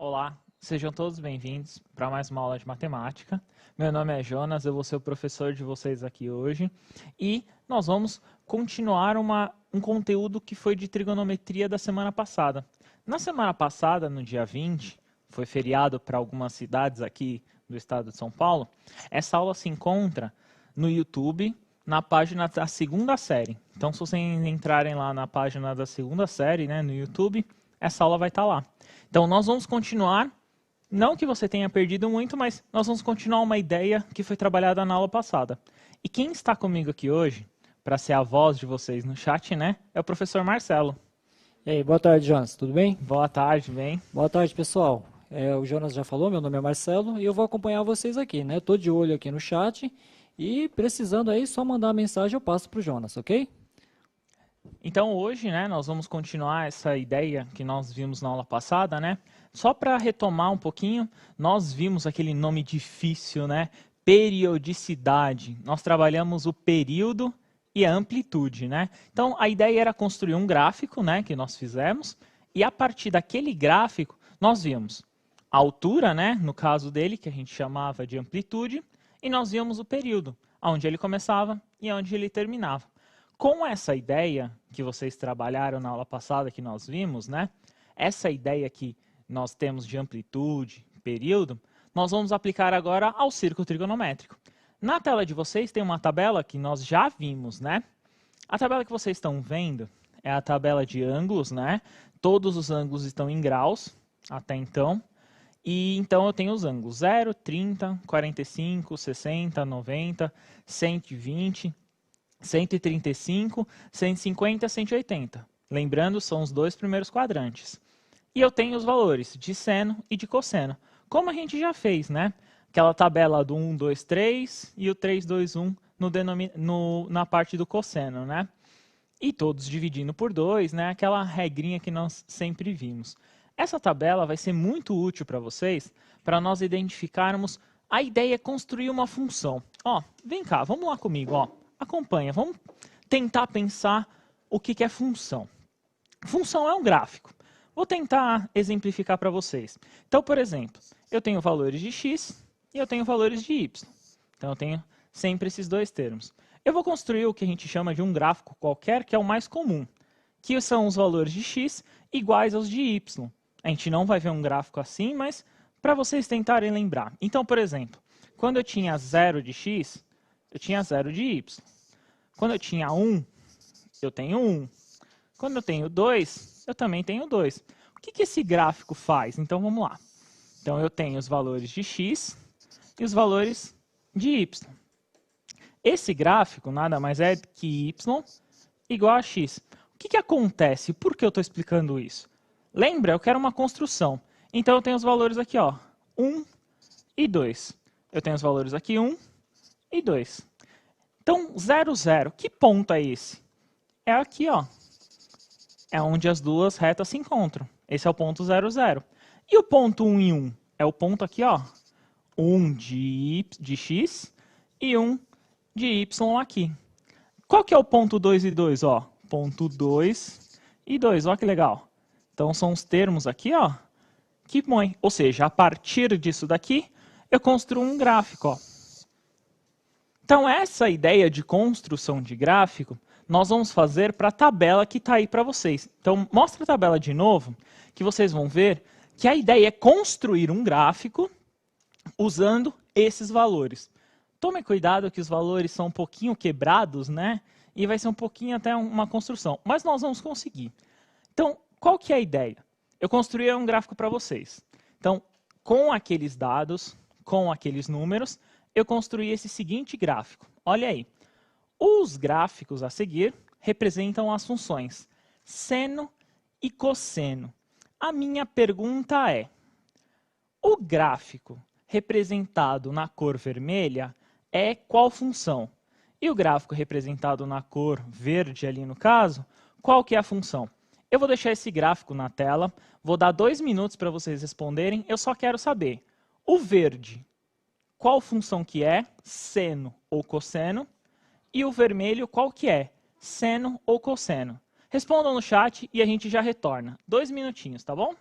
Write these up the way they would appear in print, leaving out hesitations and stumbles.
Olá, sejam todos bem-vindos para mais uma aula de matemática. Meu nome é Jonas, eu vou ser o professor de vocês aqui hoje e nós vamos continuar um conteúdo que foi de trigonometria da semana passada. Na semana passada, no dia 20, foi feriado para algumas cidades aqui do estado de São Paulo. Essa aula se encontra no YouTube, na página da segunda série. Então, se vocês entrarem lá na página da segunda série, né, no YouTube, essa aula vai estar lá. Então, nós vamos continuar, não que você tenha perdido muito, mas nós vamos continuar uma ideia que foi trabalhada na aula passada. E quem está comigo aqui hoje, para ser a voz de vocês no chat, né, é o professor Marcelo. E aí, boa tarde, Jonas, tudo bem? Boa tarde, bem? Boa tarde, pessoal. O Jonas já falou, meu nome é Marcelo e eu vou acompanhar vocês aqui, né? Tô de olho aqui no chat e precisando aí, só mandar uma mensagem eu passo pro Jonas, ok? Então hoje, né, nós vamos continuar essa ideia que nós vimos na aula passada, né? Só para retomar um pouquinho, nós vimos aquele nome difícil, né? Periodicidade. Nós trabalhamos o período e a amplitude, né? Então a ideia era construir um gráfico, né, que nós fizemos, e a partir daquele gráfico nós vimos a altura, né, no caso dele, que a gente chamava de amplitude, e nós vimos o período, onde ele começava e onde ele terminava. Com essa ideia que vocês trabalharam na aula passada, que nós vimos, né? Essa ideia que nós temos de amplitude, período, nós vamos aplicar agora ao círculo trigonométrico. Na tela de vocês tem uma tabela que nós já vimos, né? A tabela que vocês estão vendo é a tabela de ângulos, né? Todos os ângulos estão em graus, até então. E então eu tenho os ângulos 0, 30, 45, 60, 90, 120... 135, 150, 180. Lembrando, são os dois primeiros quadrantes. E eu tenho os valores de seno e de cosseno, como a gente já fez, né? Aquela tabela do 1, 2, 3 e o 3, 2, 1 na parte do cosseno, né? E todos dividindo por 2, né? Aquela regrinha que nós sempre vimos. Essa tabela vai ser muito útil para vocês, para nós identificarmos a ideia é construir uma função. Ó, vem cá, vamos lá comigo, ó. Acompanha, vamos tentar pensar o que é função. Função é um gráfico. Vou tentar exemplificar para vocês. Então, por exemplo, eu tenho valores de x e eu tenho valores de y. Então, eu tenho sempre esses dois termos. Eu vou construir o que a gente chama de um gráfico qualquer, que é o mais comum, que são os valores de x iguais aos de y. A gente não vai ver um gráfico assim, mas para vocês tentarem lembrar. Então, por exemplo, quando eu tinha 0 de x, eu tinha 0 de y. Quando eu tinha 1, eu tenho 1. Quando eu tenho 2, eu também tenho 2. O que esse gráfico faz? Então, vamos lá. Então, eu tenho os valores de x e os valores de y. Esse gráfico nada mais é que y igual a x. O que acontece? Por que eu estou explicando isso? Lembra? Eu quero uma construção. Então, eu tenho os valores aqui, ó, 1 e 2. Eu tenho os valores aqui, 1 e 2. Então, 0, 0. Que ponto é esse? É aqui, ó. É onde as duas retas se encontram. Esse é o ponto 0, 0. E o ponto 1 e 1? É o ponto aqui, ó. 1 de x e 1 de y aqui. Qual que é o ponto 2 e 2? Ó, ponto 2 e 2. Ó que legal. Então, são os termos aqui, ó, que põe. Ou seja, a partir disso daqui, eu construo um gráfico, ó. Então, essa ideia de construção de gráfico, nós vamos fazer para a tabela que está aí para vocês. Então, mostra a tabela de novo, que vocês vão ver que a ideia é construir um gráfico usando esses valores. Tome cuidado que os valores são um pouquinho quebrados, né? E vai ser um pouquinho até uma construção. Mas nós vamos conseguir. Então, qual que é a ideia? Eu construí um gráfico para vocês. Então, com aqueles dados, com aqueles números, eu construí esse seguinte gráfico. Olha aí. Os gráficos a seguir representam as funções seno e cosseno. A minha pergunta é, o gráfico representado na cor vermelha é qual função? E o gráfico representado na cor verde ali no caso, qual que é a função? Eu vou deixar esse gráfico na tela, vou dar 2 minutos para vocês responderem, eu só quero saber, o verde, qual função que é, seno ou cosseno, e o vermelho, qual que é, seno ou cosseno. Respondam no chat e a gente já retorna. 2 minutinhos, tá bom?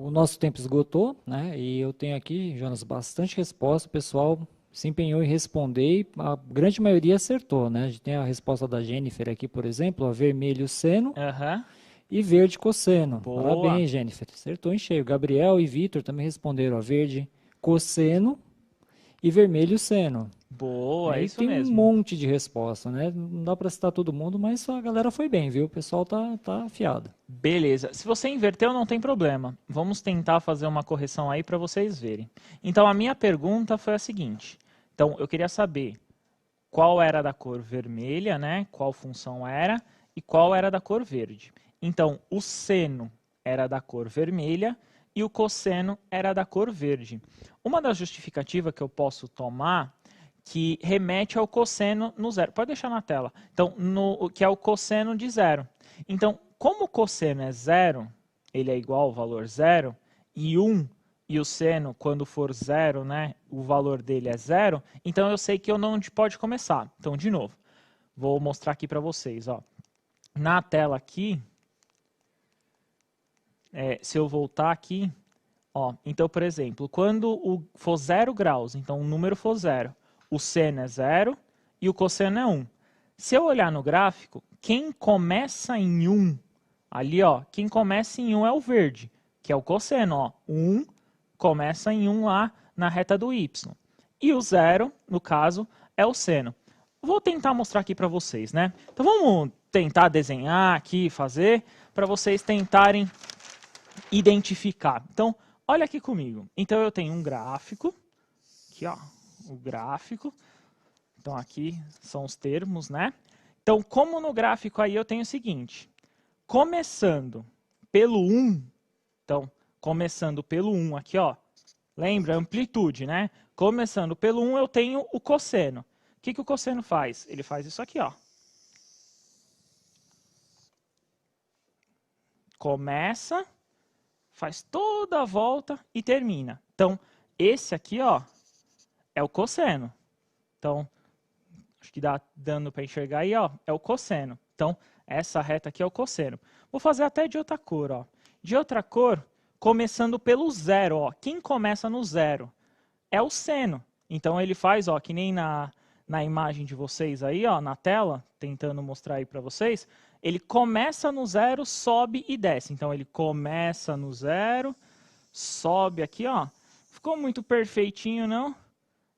o nosso tempo esgotou, né? E eu tenho aqui, Jonas, bastante resposta. O pessoal se empenhou em responder e a grande maioria acertou, né? A gente tem a resposta da Jennifer aqui, por exemplo, ó, vermelho seno Aham. e verde cosseno. Boa. Parabéns, Jennifer. Acertou em cheio. Gabriel e Vitor também responderam, ó, verde cosseno e vermelho seno. Boa, é Aí isso tem um mesmo. monte de resposta, né? Não dá para citar todo mundo, mas a galera foi bem, viu? O pessoal tá afiado. Beleza. Se você inverteu, não tem problema. Vamos tentar fazer uma correção aí para vocês verem. Então, a minha pergunta foi a seguinte. Então, eu queria saber qual era da cor vermelha, né? Qual função era e qual era da cor verde. Então, o seno era da cor vermelha e o cosseno era da cor verde. Uma das justificativas que eu posso tomar que remete ao cosseno no zero. Pode deixar na tela. Então, que é o cosseno de zero. Então, como o cosseno é zero, ele é igual ao valor zero, e 1 e o seno, quando for zero, né, o valor dele é zero, então eu sei que eu não pode começar. Então, de novo, vou mostrar aqui para vocês. Ó. Na tela aqui, se eu voltar aqui, ó, então, por exemplo, quando for 0 graus, então o número for zero, o seno é zero e o cosseno é 1. Se eu olhar no gráfico, quem começa em 1, ali, ó, quem começa em 1 é o verde, que é o cosseno, ó. 1 começa em 1 lá na reta do y. E o 0, no caso, é o seno. Vou tentar mostrar aqui para vocês, né? Então vamos tentar desenhar aqui, fazer, para vocês tentarem identificar. Então, olha aqui comigo. Então eu tenho um gráfico, aqui ó, o gráfico. Então aqui são os termos, né? Então, como no gráfico aí eu tenho o seguinte, começando pelo 1, então, começando pelo 1 aqui, ó, lembra, amplitude, né? Começando pelo 1 eu tenho o cosseno. O que o cosseno faz? Ele faz isso aqui, ó. Começa, faz toda a volta e termina. Então, esse aqui, ó, é o cosseno. Então, acho que dá dando para enxergar aí, ó, é o cosseno. Então, essa reta aqui é o cosseno. Vou fazer até de outra cor, ó. De outra cor, começando pelo zero, ó. Quem começa no zero é o seno. Então, ele faz, ó, que nem na imagem de vocês aí, ó, na tela, tentando mostrar aí para vocês, ele começa no zero, sobe e desce. Então, ele começa no zero, sobe aqui, ó. Ficou muito perfeitinho, não?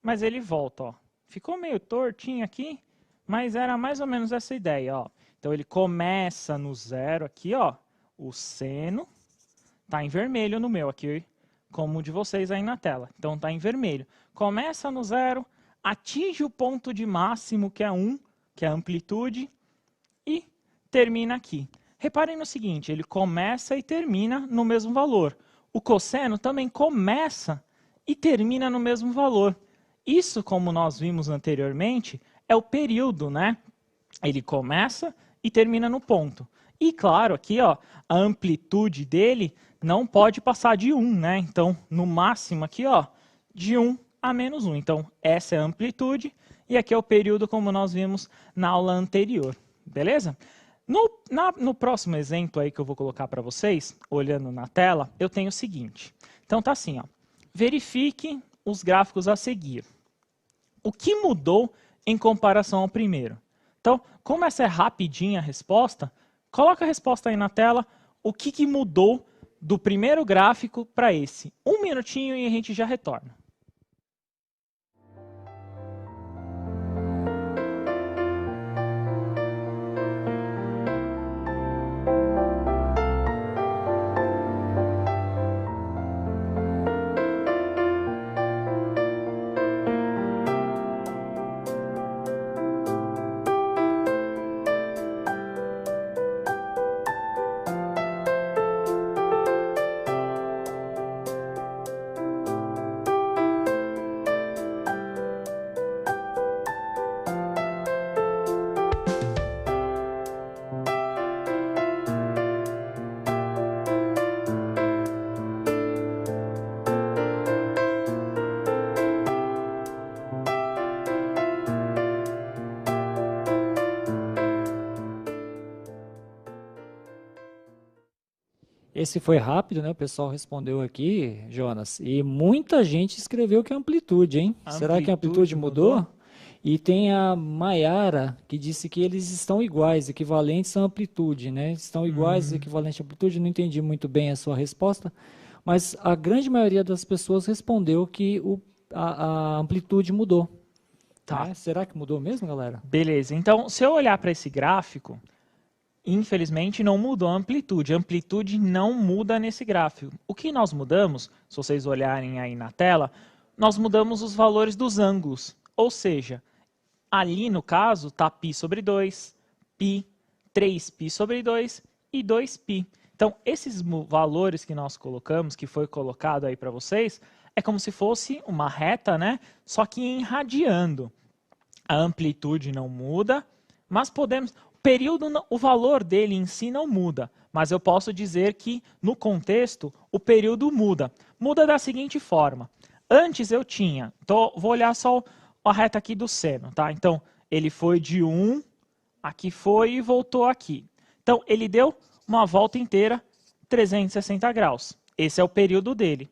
Mas ele volta, ó. Ficou meio tortinho aqui, mas era mais ou menos essa ideia, ó. Então ele começa no zero aqui, ó. O seno tá em vermelho no meu aqui, como o de vocês aí na tela. Então tá em vermelho. Começa no zero, atinge o ponto de máximo, que é 1, que é a amplitude, e termina aqui. Reparem no seguinte, ele começa e termina no mesmo valor. O cosseno também começa e termina no mesmo valor. Isso, como nós vimos anteriormente, é o período, né? Ele começa e termina no ponto. E claro, aqui, ó, a amplitude dele não pode passar de 1, né? Então, no máximo aqui, ó, de 1 a menos 1. Então, essa é a amplitude e aqui é o período, como nós vimos na aula anterior. Beleza? No próximo exemplo aí que eu vou colocar para vocês, olhando na tela, eu tenho o seguinte. Então, tá assim, ó. Verifique os gráficos a seguir. O que mudou em comparação ao primeiro? Então, como essa é rapidinha a resposta, coloca a resposta aí na tela, o que mudou do primeiro gráfico para esse. Um minutinho e a gente já retorna. Esse foi rápido, né? O pessoal respondeu aqui, Jonas. E muita gente escreveu que é amplitude, hein? A Será que a amplitude amplitude mudou? mudou? E tem a Maiara, que disse que eles estão iguais, equivalentes à amplitude, né? Estão iguais, Hum, equivalente à amplitude. Não entendi muito bem a sua resposta, mas a grande maioria das pessoas respondeu que a amplitude mudou, tá. né? Será que mudou mesmo, galera? Beleza. Então, se eu olhar para esse gráfico, infelizmente não mudou a amplitude. A amplitude não muda nesse gráfico. O que nós mudamos, se vocês olharem aí na tela, nós mudamos os valores dos ângulos. Ou seja, ali no caso está π sobre 2, π, 3π sobre 2 e 2π. Então, esses valores que nós colocamos, que foi colocado aí para vocês, é como se fosse uma reta, né? Só que irradiando. A amplitude não muda, mas podemos. O período, o valor dele em si não muda, mas eu posso dizer que no contexto o período muda. Muda da seguinte forma: antes eu tinha, vou olhar só a reta aqui do seno, tá? Então ele foi de 1, aqui foi e voltou aqui. Então ele deu uma volta inteira, 360 graus. Esse é o período dele.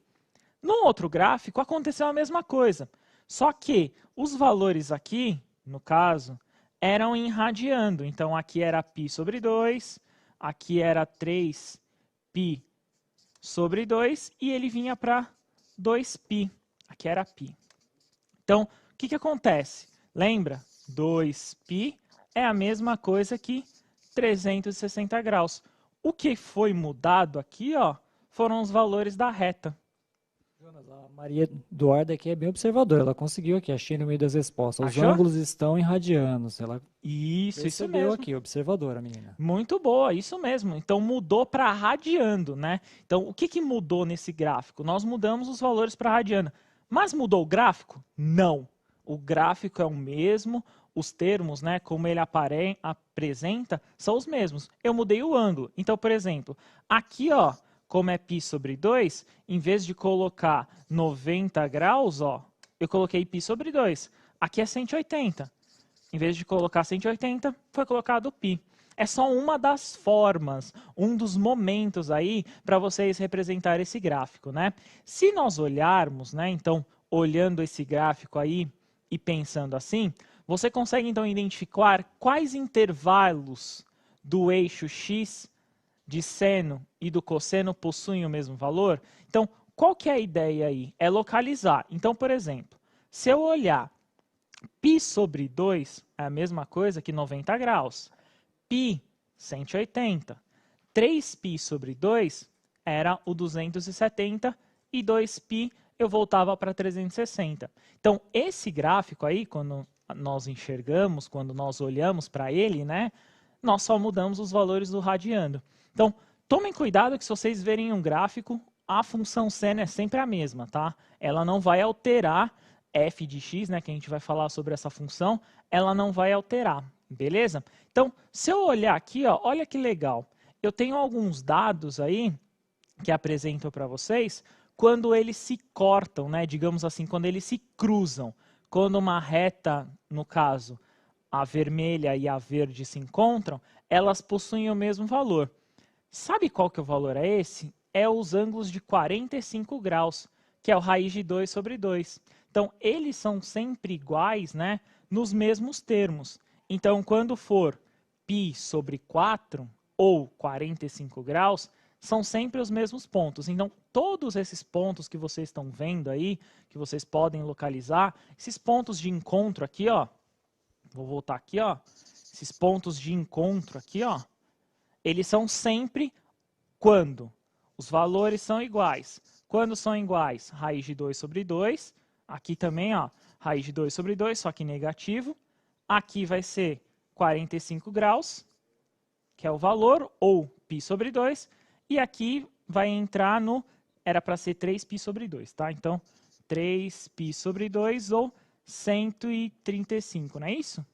No outro gráfico aconteceu a mesma coisa, só que os valores aqui, no caso, eram em radiando. Então aqui era π sobre 2, aqui era 3π sobre 2 e ele vinha para 2π. Aqui era π. Então, o que acontece? Lembra? 2π é a mesma coisa que 360 graus. O que foi mudado aqui, ó, foram os valores da reta. Jonas, a Maria Eduarda aqui é bem observadora. Ela conseguiu aqui, achei no meio das respostas. Os Achou? ângulos estão irradiando. Ela Isso percebeu mesmo. aqui, observadora, menina. Muito boa, isso mesmo. Então mudou para radiando, né? Então o que mudou nesse gráfico? Nós mudamos os valores para radiando. Mas mudou o gráfico? Não. O gráfico é o mesmo, os termos, né, como ele apresenta, são os mesmos. Eu mudei o ângulo. Então, por exemplo, aqui, ó, como é π sobre 2, em vez de colocar 90 graus, ó, eu coloquei π sobre 2. Aqui é 180. Em vez de colocar 180, foi colocado π. É só uma das formas, um dos momentos aí para vocês representar esse gráfico, né? Se nós olharmos, né, então, olhando esse gráfico aí e pensando assim, você consegue então identificar quais intervalos do eixo x de seno e do cosseno possuem o mesmo valor? Então, qual que é a ideia aí? É localizar. Então, por exemplo, se eu olhar π sobre 2 é a mesma coisa que 90 graus. Π, 180. 3π sobre 2 era o 270 e 2π eu voltava para 360. Então, esse gráfico aí, quando nós enxergamos, quando nós olhamos para ele, né, nós só mudamos os valores do radiando. Então, tomem cuidado que se vocês verem um gráfico, a função seno é sempre a mesma, tá? Ela não vai alterar f de x, né, que a gente vai falar sobre essa função, ela não vai alterar, beleza? Então, se eu olhar aqui, ó, olha que legal. Eu tenho alguns dados aí que apresento para vocês quando eles se cortam, né, digamos assim, quando eles se cruzam. Quando uma reta, no caso, a vermelha e a verde se encontram, elas possuem o mesmo valor. Sabe qual que é o valor é esse? É os ângulos de 45 graus, que é o raiz de 2 sobre 2. Então, eles são sempre iguais, né, nos mesmos termos. Então, quando for π sobre 4 ou 45 graus, são sempre os mesmos pontos. Então, todos esses pontos que vocês estão vendo aí, que vocês podem localizar, esses pontos de encontro aqui, ó, vou voltar aqui, ó, esses pontos de encontro aqui, ó, eles são sempre quando os valores são iguais. Quando são iguais, raiz de 2 sobre 2. Aqui também, ó, raiz de 2 sobre 2, só que negativo. Aqui vai ser 45 graus, que é o valor, ou π sobre 2. E aqui vai entrar no, era para ser 3π sobre 2, tá? Então, 3π sobre 2 ou 135, não é isso?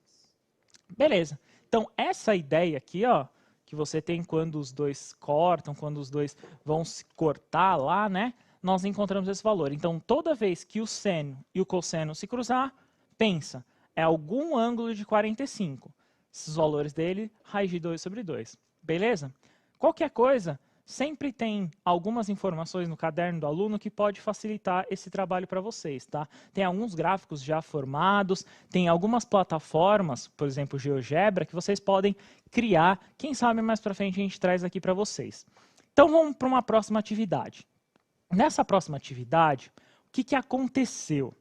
Beleza. Então, essa ideia aqui, ó, que você tem quando os dois cortam, quando os dois vão se cortar lá, né? Nós encontramos esse valor. Então, toda vez que o seno e o cosseno se cruzar, pensa, é algum ângulo de 45. Esses valores dele, raiz de 2 sobre 2. Beleza? Qualquer coisa, sempre tem algumas informações no caderno do aluno que pode facilitar esse trabalho para vocês, tá? Tem alguns gráficos já formados, tem algumas plataformas, por exemplo, o GeoGebra, que vocês podem criar. Quem sabe mais para frente a gente traz aqui para vocês. Então vamos para uma próxima atividade. Nessa próxima atividade, o que aconteceu?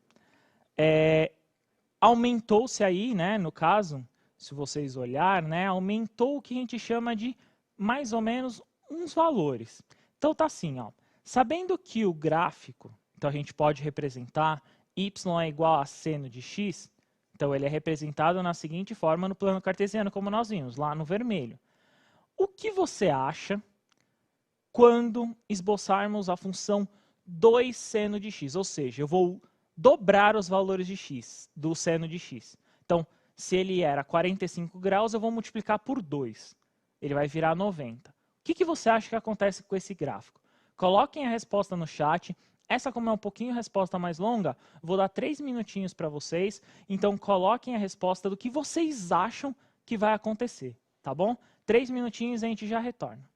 Aumentou-se aí, né, no caso, se vocês olharem, né, aumentou o que a gente chama de mais ou menos uns valores. Então tá assim, ó, sabendo que o gráfico, então a gente pode representar y é igual a seno de x, então ele é representado na seguinte forma no plano cartesiano, como nós vimos, lá no vermelho. O que você acha quando esboçarmos a função 2 seno de x? Ou seja, eu vou dobrar os valores de x, do seno de x. Então, se ele era 45 graus, eu vou multiplicar por 2. Ele vai virar 90. O que você acha que acontece com esse gráfico? Coloquem a resposta no chat. Essa, como é um pouquinho a resposta mais longa, vou dar 3 minutinhos para vocês. Então, coloquem a resposta do que vocês acham que vai acontecer, tá bom? 3 minutinhos e a gente já retorna.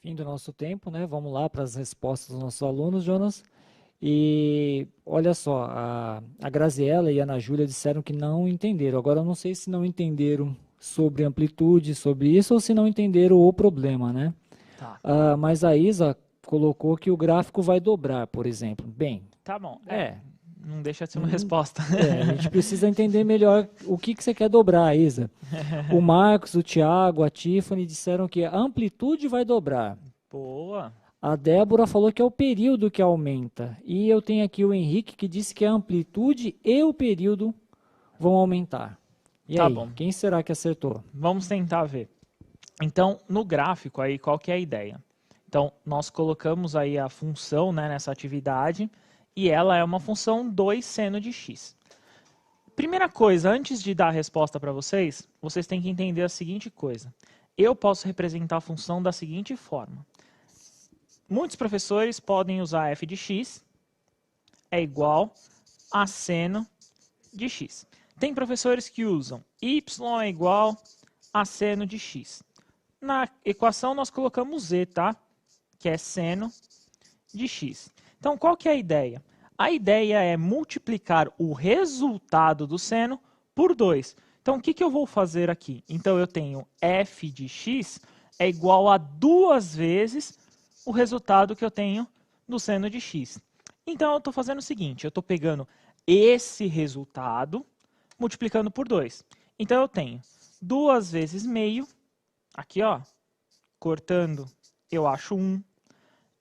Fim do nosso tempo, né? Vamos lá para as respostas dos nossos alunos, Jonas. E olha só, a Graziella e a Ana Júlia disseram que não entenderam. Agora, eu não sei se não entenderam sobre amplitude, sobre isso, ou se não entenderam o problema, né? Tá. Mas a Isa colocou que o gráfico vai dobrar, por exemplo. Bem, Tá bom. Não deixa de ser uma resposta. a gente precisa entender melhor o que você quer dobrar, Isa. O Marcos, o Thiago, a Tiffany disseram que a amplitude vai dobrar. Boa. A Débora falou que é o período que aumenta. E eu tenho aqui o Henrique que disse que a amplitude e o período vão aumentar. E Tá aí, bom. quem será que acertou? Vamos tentar ver. Então, no gráfico, aí, qual que é a ideia? Então, nós colocamos aí a função, né, nessa atividade, e ela é uma função 2 seno de x. Primeira coisa, antes de dar a resposta para vocês, vocês têm que entender a seguinte coisa. Eu posso representar a função da seguinte forma. Muitos professores podem usar f de x é igual a seno de x. Tem professores que usam y é igual a seno de x. Na equação nós colocamos z, tá? Que é seno de x. Então qual que é a ideia? A ideia é multiplicar o resultado do seno por 2. Então o que eu vou fazer aqui? Então eu tenho f de x é igual a 2 vezes o resultado que eu tenho do seno de x. Então eu estou fazendo o seguinte, eu estou pegando esse resultado multiplicando por 2. Então eu tenho 2 vezes meio, aqui ó, cortando eu acho 1.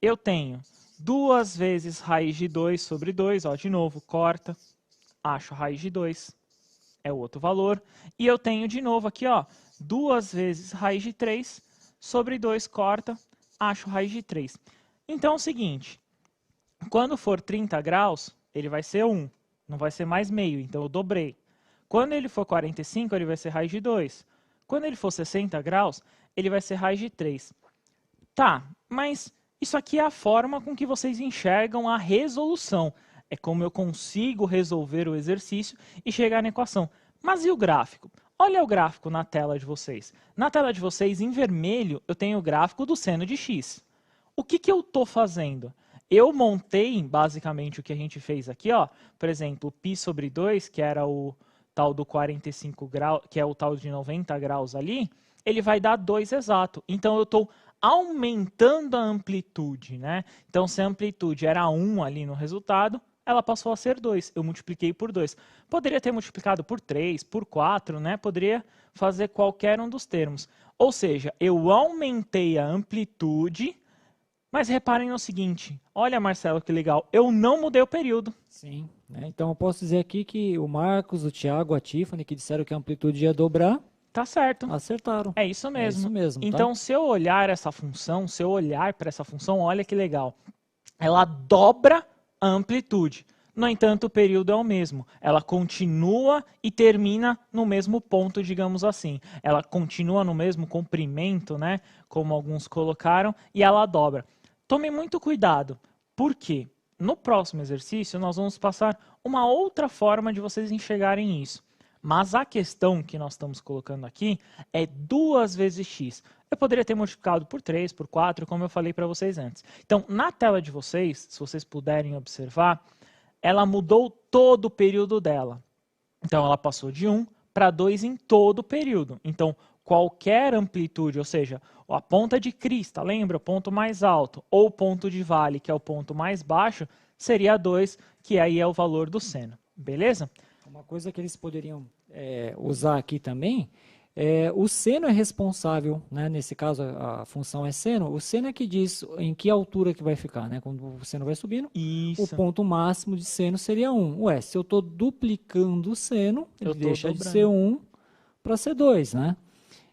Eu tenho 2 vezes raiz de 2 sobre 2, ó, de novo, corta, acho a raiz de 2, é o outro valor. E eu tenho de novo aqui, ó, 2 vezes raiz de 3 sobre 2, corta, acho raiz de 3. Então é o seguinte, quando for 30 graus, ele vai ser 1, não vai ser mais meio, então eu dobrei. Quando ele for 45, ele vai ser raiz de 2. Quando ele for 60 graus, ele vai ser raiz de 3. Tá, mas isso aqui é a forma com que vocês enxergam a resolução. É como eu consigo resolver o exercício e chegar na equação. Mas e o gráfico? Olha o gráfico na tela de vocês. Na tela de vocês, em vermelho, eu tenho o gráfico do seno de x. O que eu estou fazendo? Eu montei, basicamente, o que a gente fez aqui, ó. Por exemplo, π sobre 2, que era o tal do 45 graus, que é o tal de 90 graus ali, ele vai dar 2 exato. Então, eu estou aumentando a amplitude, né? Então, se a amplitude era 1 ali no resultado, ela passou a ser 2. Eu multipliquei por 2. Poderia ter multiplicado por 3, por 4, né? Poderia fazer qualquer um dos termos. Ou seja, eu aumentei a amplitude, mas reparem no seguinte. Olha, Marcelo, que legal. Eu não mudei o período. Sim, né? Então eu posso dizer aqui que o Marcos, o Thiago, a Tiffany, que disseram que a amplitude ia dobrar, Tá certo. acertaram. É isso É isso mesmo. mesmo, tá? Então, se eu olhar essa função, se eu olhar para essa função, olha que legal. Ela dobra a amplitude. No entanto, o período é o mesmo. Ela continua e termina no mesmo ponto, digamos assim. Ela continua no mesmo comprimento, né? Como alguns colocaram, e ela dobra. Tome muito cuidado. Por quê? No próximo exercício, nós vamos passar uma outra forma de vocês enxergarem isso. Mas a questão que nós estamos colocando aqui é 2 vezes x. Eu poderia ter multiplicado por 3, por 4, como eu falei para vocês antes. Então, na tela de vocês, se vocês puderem observar, ela mudou todo o período dela. Então, ela passou de 1 para 2 em todo o período. Então, qualquer amplitude, ou seja, a ponta de crista, lembra? O ponto mais alto, ou o ponto de vale, que é o ponto mais baixo, seria 2, que aí é o valor do seno. Beleza? Uma coisa que eles poderiam usar aqui também, o seno é responsável, né? Nesse caso a função é seno, o seno é que diz em que altura que vai ficar, né? Quando o seno vai subindo, Isso. o ponto máximo de seno seria 1. Ué, se eu estou duplicando o seno, ele deixa de ser 1 para ser 2, né?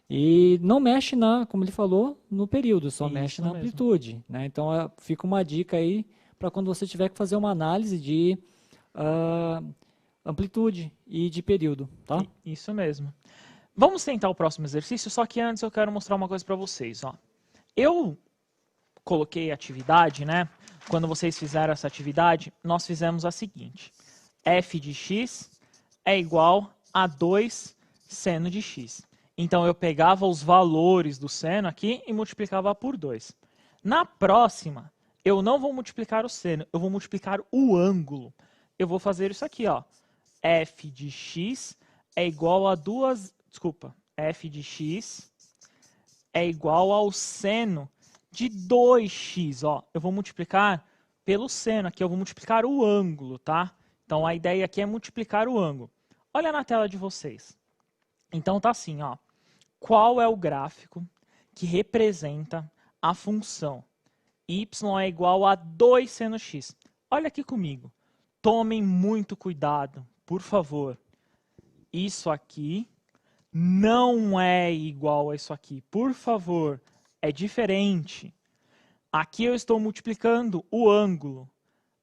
E não mexe como ele falou, no período, só mexe na amplitude, né? Então fica uma dica aí para quando você tiver que fazer uma análise de amplitude e de período, tá? Isso mesmo. Vamos tentar o próximo exercício, só que antes eu quero mostrar uma coisa para vocês. Ó. Eu coloquei atividade, né? Quando vocês fizeram essa atividade, nós fizemos a seguinte. F de x é igual a 2 seno de x. Então, eu pegava os valores do seno aqui e multiplicava por 2. Na próxima, eu não vou multiplicar o seno, eu vou multiplicar o ângulo. Eu vou fazer isso aqui, ó. F de x é igual a 2... Desculpa. F de x é igual ao seno de 2x. Ó. Eu vou multiplicar pelo seno aqui, eu vou multiplicar o ângulo, tá? Então, a ideia aqui é multiplicar o ângulo. Olha na tela de vocês. Então, tá assim, ó. Qual é o gráfico que representa a função y é igual a 2 seno x? Olha aqui comigo. Tomem muito cuidado, por favor. Isso aqui não é igual a isso aqui. Por favor, é diferente. Aqui eu estou multiplicando o ângulo.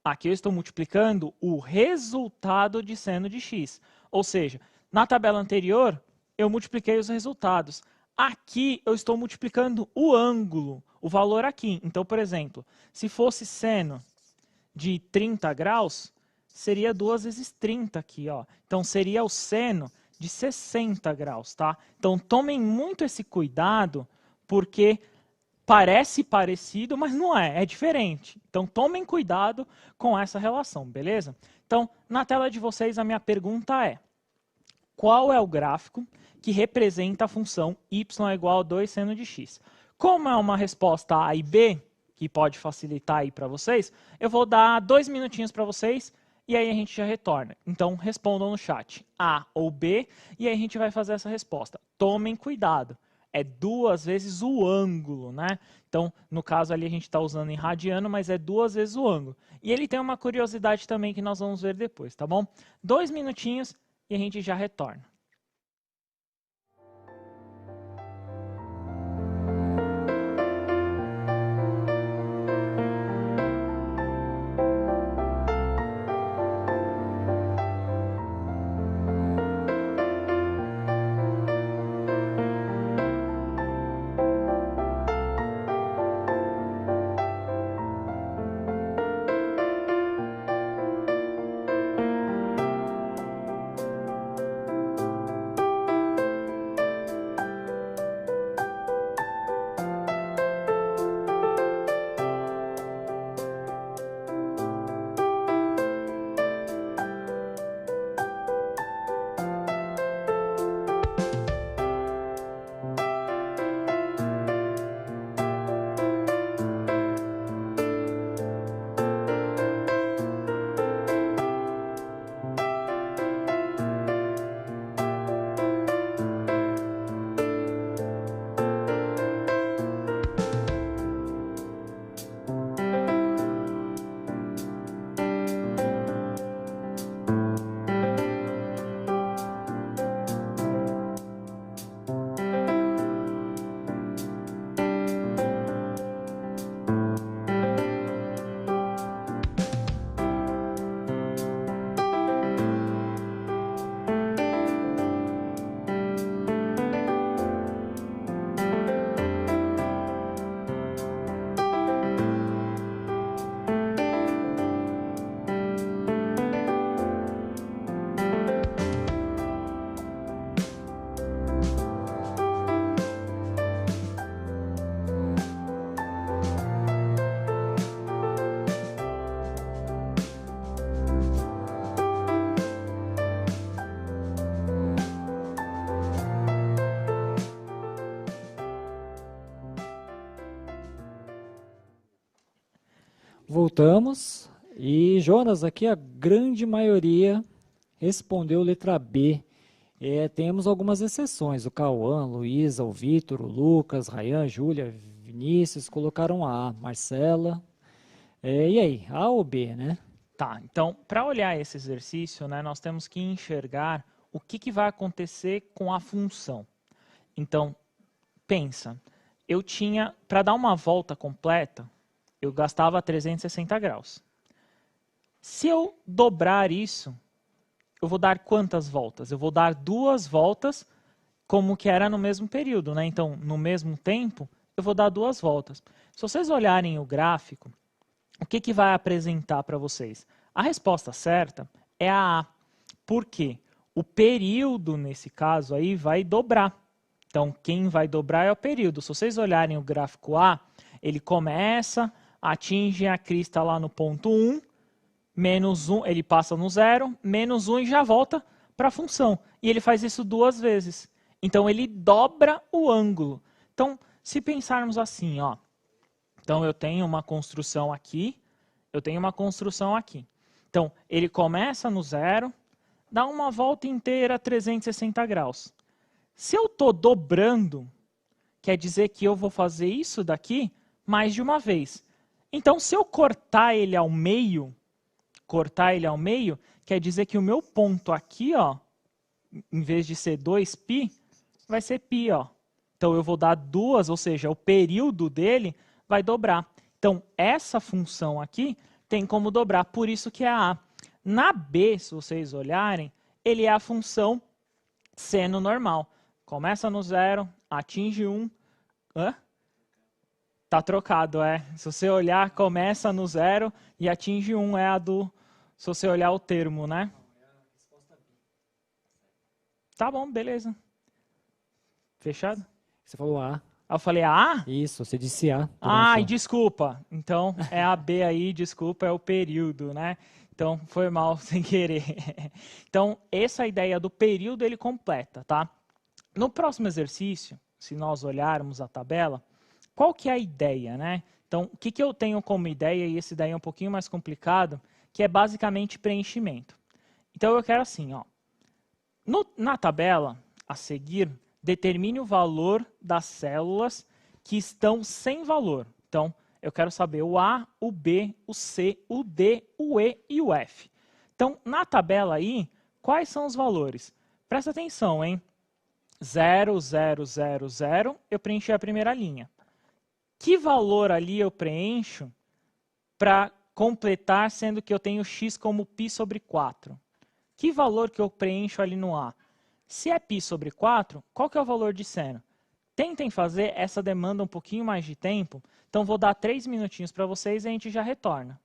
Aqui eu estou multiplicando o resultado de seno de x. Ou seja, na tabela anterior, eu multipliquei os resultados. Aqui eu estou multiplicando o ângulo, o valor aqui. Então, por exemplo, se fosse seno de 30 graus, seria 2 vezes 30 aqui, ó. Então, seria o seno de 60 graus, tá? Então, tomem muito esse cuidado, porque parece parecido, mas não é, é diferente. Então, tomem cuidado com essa relação, beleza? Então, na tela de vocês, a minha pergunta é: qual é o gráfico que representa a função y é igual a 2 seno de x? Como é uma resposta A e B, que pode facilitar aí para vocês, eu vou dar 2 minutinhos para vocês e aí a gente já retorna. Então, respondam no chat A ou B e aí a gente vai fazer essa resposta. Tomem cuidado. É 2 vezes o ângulo, né? Então, no caso ali a gente está usando em radiano, mas é 2 vezes o ângulo. E ele tem uma curiosidade também que nós vamos ver depois, tá bom? 2 minutinhos e a gente já retorna. Voltamos e Jonas, aqui a grande maioria respondeu letra B. Temos algumas exceções, o Cauã, Luísa, o Vitor, o Lucas, Rayan, Júlia, Vinícius colocaram A, Marcela. E aí, A ou B, né? Tá, então, para olhar esse exercício, né, nós temos que enxergar o que vai acontecer com a função. Então, pensa, eu tinha, para dar uma volta completa, eu gastava 360 graus. Se eu dobrar isso, eu vou dar quantas voltas? Eu vou dar 2 voltas, como que era no mesmo período, né? Então, no mesmo tempo, eu vou dar 2 voltas. Se vocês olharem o gráfico, o que vai apresentar para vocês? A resposta certa é a A. Por quê? O período, nesse caso aí, vai dobrar. Então, quem vai dobrar é o período. Se vocês olharem o gráfico A, ele começa, atinge a crista lá no ponto 1, menos 1, ele passa no 0, menos 1 e já volta para a função. E ele faz isso 2 vezes. Então, ele dobra o ângulo. Então, se pensarmos assim, ó, então eu tenho uma construção aqui, eu tenho uma construção aqui. Então, ele começa no 0, dá uma volta inteira 360 graus. Se eu estou dobrando, quer dizer que eu vou fazer isso daqui mais de uma vez. Então, se eu cortar ele ao meio, quer dizer que o meu ponto aqui, ó, em vez de ser 2π, vai ser π, ó. Então, eu vou dar 2, ou seja, o período dele vai dobrar. Então, essa função aqui tem como dobrar, por isso que é a A. Na B, se vocês olharem, ele é a função seno normal. Começa no 0, atinge 1. Tá trocado, é. Se você olhar, começa no 0 e atinge 1, é a do... Se você olhar o termo, né? Tá bom, beleza. Fechado? Você falou A. Eu falei A? Isso, você disse A. Ai, desculpa. Então, é a B aí, desculpa, é o período, né? Então, foi mal, sem querer. Então, essa ideia do período, ele completa, tá? No próximo exercício, se nós olharmos a tabela, qual que é a ideia, né? Então, o que, que eu tenho como ideia, e esse daí é um pouquinho mais complicado, que é basicamente preenchimento. Então, eu quero assim, ó. Na tabela, a seguir, determine o valor das células que estão sem valor. Então, eu quero saber o A, o B, o C, o D, o E e o F. Então, na tabela aí, quais são os valores? Presta atenção, hein? 0, 0, 0, 0, eu preenchi a primeira linha. Que valor ali eu preencho para completar, sendo que eu tenho x como π sobre 4? Que valor que eu preencho ali no A? Se é π sobre 4, qual que é o valor de seno? Tentem fazer, essa demanda um pouquinho mais de tempo, então vou dar 3 minutinhos para vocês e a gente já retorna.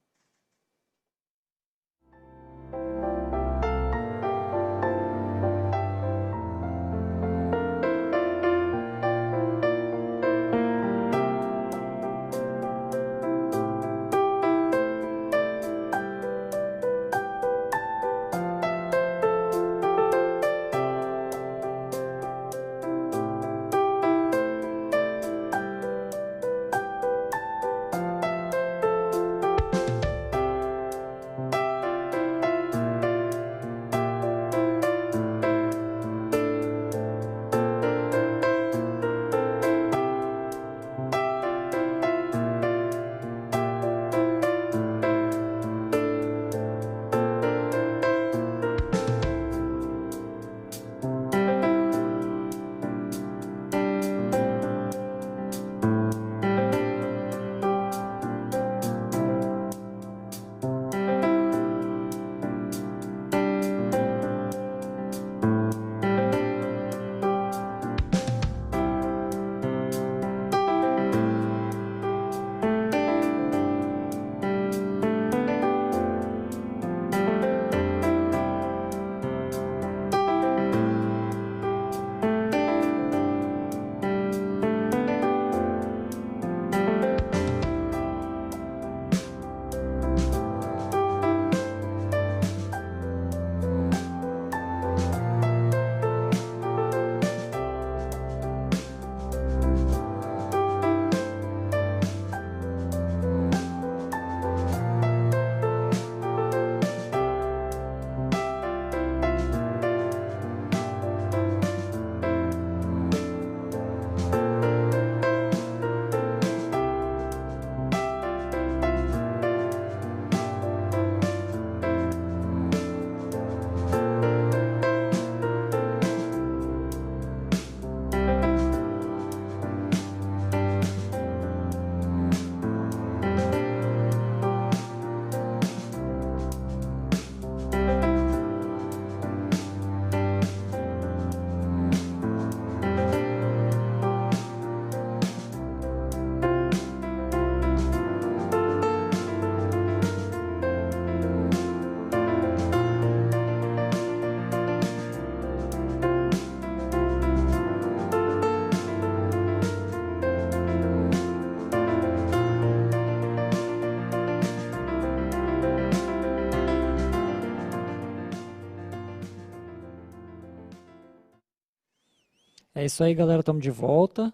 É isso aí, galera, estamos de volta.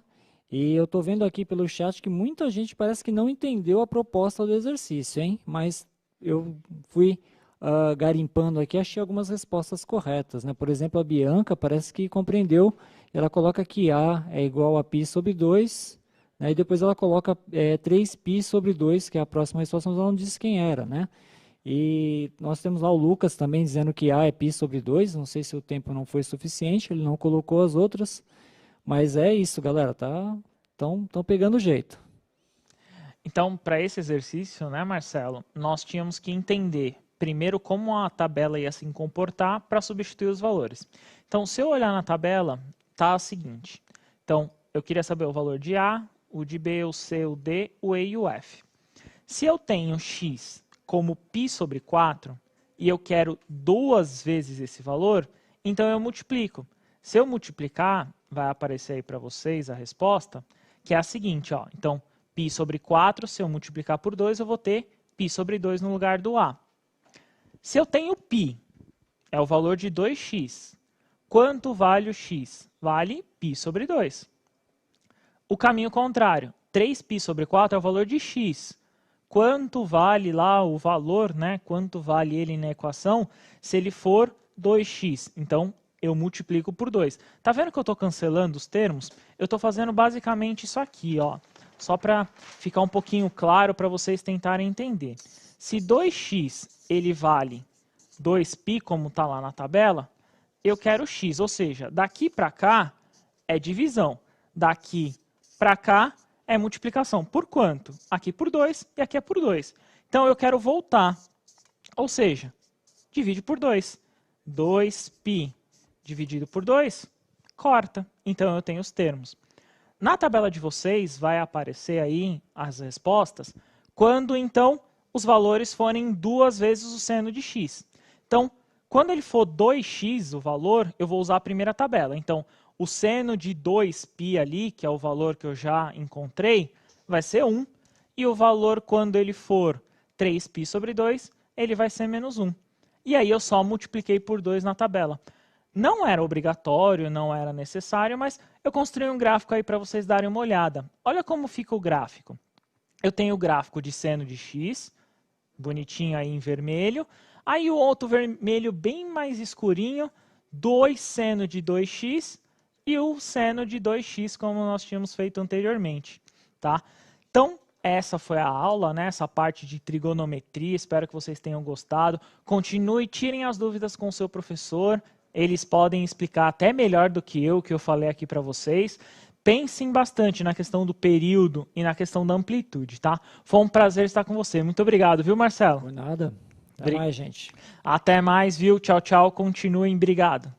E eu estou vendo aqui pelo chat que muita gente parece que não entendeu a proposta do exercício, hein? Mas eu fui garimpando aqui, achei algumas respostas corretas, né? Por exemplo, a Bianca parece que compreendeu. Ela coloca que A é igual a π sobre 2, né? E depois ela coloca 3π sobre 2, que é a próxima resposta, mas ela não disse quem era, né? E nós temos lá o Lucas também dizendo que A é π sobre 2, não sei se o tempo não foi suficiente, ele não colocou as outras. Mas é isso, galera, tão pegando o jeito. Então, para esse exercício, né, Marcelo, nós tínhamos que entender primeiro como a tabela ia se comportar para substituir os valores. Então, se eu olhar na tabela, tá o seguinte. Então, eu queria saber o valor de A, o de B, o C, o D, o E e o F. Se eu tenho x como π sobre 4 e eu quero 2 vezes esse valor, então eu multiplico. Se eu multiplicar, vai aparecer aí para vocês a resposta, que é a seguinte, ó. Então, π sobre 4, se eu multiplicar por 2, eu vou ter π sobre 2 no lugar do A. Se eu tenho π, é o valor de 2x. Quanto vale o x? Vale π sobre 2. O caminho contrário, 3π sobre 4 é o valor de x. Quanto vale lá o valor, né? Quanto vale ele na equação se ele for 2x? Então, eu multiplico por 2. Tá vendo que eu estou cancelando os termos? Eu estou fazendo basicamente isso aqui, ó. Só para ficar um pouquinho claro para vocês tentarem entender. Se 2x ele vale 2π, como está lá na tabela, eu quero x, ou seja, daqui para cá é divisão. Daqui para cá é multiplicação. Por quanto? Aqui por 2 e aqui é por 2. Então, eu quero voltar. Ou seja, divide por 2. 2π dividido por 2, corta. Então, eu tenho os termos. Na tabela de vocês, vai aparecer aí as respostas quando, então, os valores forem 2 vezes o seno de x. Então, quando ele for 2x o valor, eu vou usar a primeira tabela. Então, o seno de 2π ali, que é o valor que eu já encontrei, vai ser 1. E o valor, quando ele for 3π sobre 2, ele vai ser menos 1. E aí eu só multipliquei por 2 na tabela. Não era obrigatório, não era necessário, mas eu construí um gráfico aí para vocês darem uma olhada. Olha como fica o gráfico. Eu tenho o gráfico de seno de x, bonitinho aí em vermelho. Aí o outro vermelho bem mais escurinho, 2 seno de 2x e o seno de 2x, como nós tínhamos feito anteriormente. Tá? Então, essa foi a aula, né? Essa parte de trigonometria. Espero que vocês tenham gostado. Continue, tirem as dúvidas com o seu professor. Eles podem explicar até melhor do que eu falei aqui para vocês. Pensem bastante na questão do período e na questão da amplitude, tá? Foi um prazer estar com você. Muito obrigado, viu, Marcelo? Por nada. Até mais, gente. Até mais, viu? Tchau, tchau. Continuem. Obrigado.